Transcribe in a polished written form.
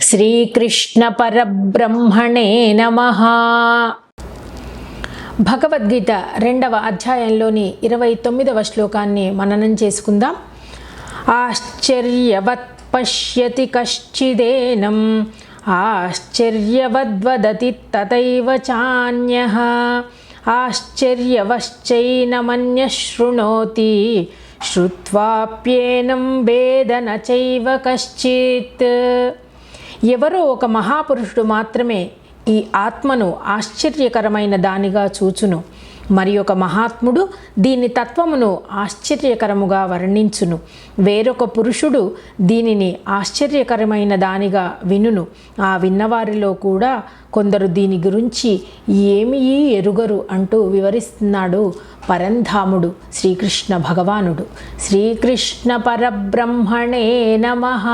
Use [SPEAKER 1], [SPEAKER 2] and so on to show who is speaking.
[SPEAKER 1] శ్రీకృష్ణ పరబ్రహ్మణే నమః. భగవద్గీత 2వ అధ్యాయంలోని 29వ శ్లోకాన్ని మననం చేసుకుందాం. ఆశ్చర్యవత్ పశ్యతి కశ్చిదేనం ఆశ్చర్యవద్వదతి తథైవ చాన్యః ఆశ్చర్యవశ్చైనమన్యః శృణోతి శ్రుత్వాప్యేనం వేద న చైవ కశ్చిత్. ఎవరో ఒక మహాపురుషుడు మాత్రమే ఈ ఆత్మను ఆశ్చర్యకరమైన దానిగా చూచును, మరి ఒక మహాత్ముడు దీని తత్వమును ఆశ్చర్యకరముగా వర్ణించును. వేరొక పురుషుడు దీనిని ఆశ్చర్యకరమైన దానిగా వినును. ఆ విన్నవారిలో కూడా కొందరు దీని గురించి ఏమీ ఎరుగరు అంటూ వివరిస్తున్నాడు పరంధాముడు శ్రీకృష్ణ భగవానుడు. శ్రీకృష్ణ పరబ్రహ్మణే నమః.